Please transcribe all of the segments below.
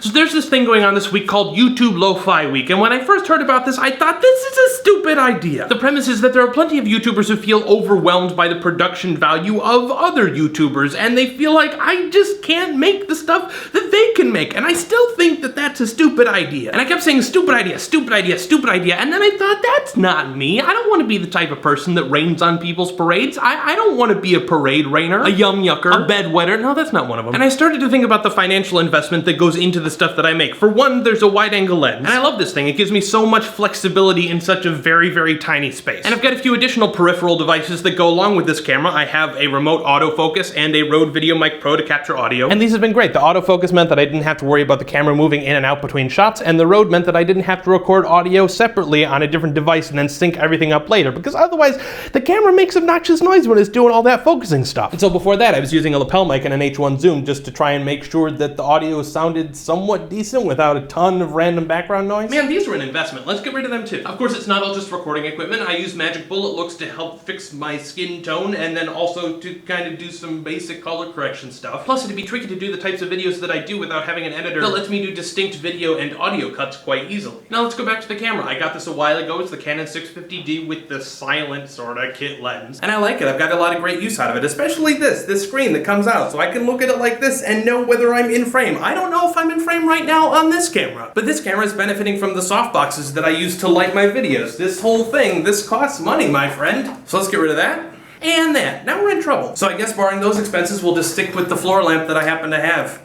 So there's this thing going on this week called YouTube Lo-Fi Week, and when I first heard about this, I thought this is a stupid idea. The premise is that there are plenty of YouTubers who feel overwhelmed by the production value of other YouTubers, and they feel like I just can't make the stuff that they can make, and I still think that that's a stupid idea. And I kept saying stupid idea, stupid idea, stupid idea, and then I thought that's not me. I don't want to be the type of person that rains on people's parades. I don't want to be a parade rainer, a yum yucker, a bedwetter. No, that's not one of them. And I started to think about the financial investment that goes into the stuff that I make. For one, there's a wide angle lens, and I love this thing. It gives me so much flexibility in such a very, very tiny space. And I've got a few additional peripheral devices that go along with this camera. I have a remote autofocus and a Rode Video Mic Pro to capture audio, and these have been great. The autofocus meant that I didn't have to worry about the camera moving in and out between shots, and the Rode meant that I didn't have to record audio separately on a different device and then sync everything up later, because otherwise the camera makes obnoxious noise when it's doing all that focusing stuff. And so before that, I was using a lapel mic and an H1 zoom just to try and make sure that the audio sounded somewhat decent without a ton of random background noise. Man, these were an investment. Let's get rid of them too. Of course, it's not all just recording equipment. I use Magic Bullet looks to help fix my skin tone and then also to kind of do some basic color correction stuff. Plus, it'd be tricky to do the types of videos that I do without having an editor that lets me do distinct video and audio cuts quite easily. Now let's go back to the camera. I got this a while ago. It's the Canon 650D with the silent sorta kit lens. And I like it. I've got a lot of great use out of it, especially this screen that comes out, so I can look at it like this and know whether I'm in frame. I don't know if I'm in frame right now on this camera, but this camera is benefiting from the softboxes that I use to light my videos. This whole thing, this costs money, my friend. So let's get rid of that. And that. Now we're in trouble. So I guess barring those expenses, we'll just stick with the floor lamp that I happen to have.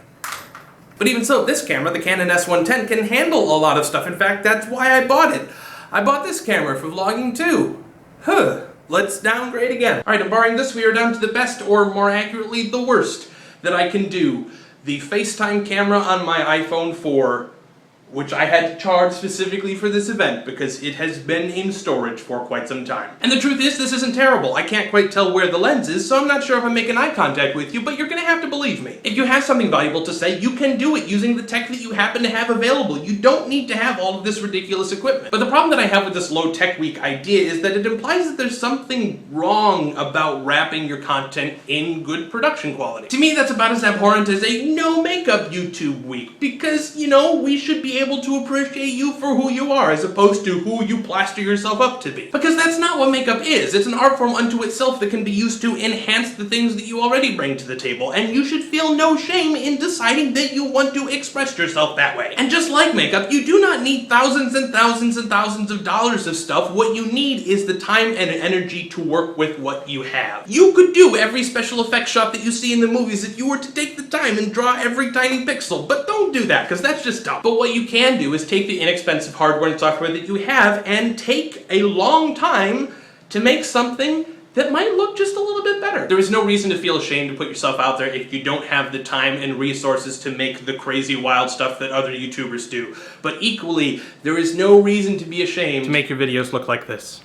But even so, this camera, the Canon S110, can handle a lot of stuff. In fact, that's why I bought it. I bought this camera for vlogging too. Let's downgrade again. All right, and barring this, we are down to the best, or more accurately, the worst that I can do. The FaceTime camera on my iPhone 4, which I had to charge specifically for this event because it has been in storage for quite some time. And the truth is, this isn't terrible. I can't quite tell where the lens is, so I'm not sure if I'm making eye contact with you, but you're gonna have to believe me. If you have something valuable to say, you can do it using the tech that you happen to have available. You don't need to have all of this ridiculous equipment. But the problem that I have with this low tech week idea is that it implies that there's something wrong about wrapping your content in good production quality. To me, that's about as abhorrent as a no makeup YouTube week, because, you know, we should be able to appreciate you for who you are as opposed to who you plaster yourself up to be. Because that's not what makeup is. It's an art form unto itself that can be used to enhance the things that you already bring to the table, and you should feel no shame in deciding that you want to express yourself that way. And just like makeup, you do not need thousands and thousands and thousands of dollars of stuff. What you need is the time and energy to work with what you have. You could do every special effects shot that you see in the movies if you were to take the time and draw every tiny pixel, but don't do that, because that's just dumb. But what you can do is take the inexpensive hardware and software that you have and take a long time to make something that might look just a little bit better. There is no reason to feel ashamed to put yourself out there if you don't have the time and resources to make the crazy wild stuff that other YouTubers do. But equally, there is no reason to be ashamed to make your videos look like this.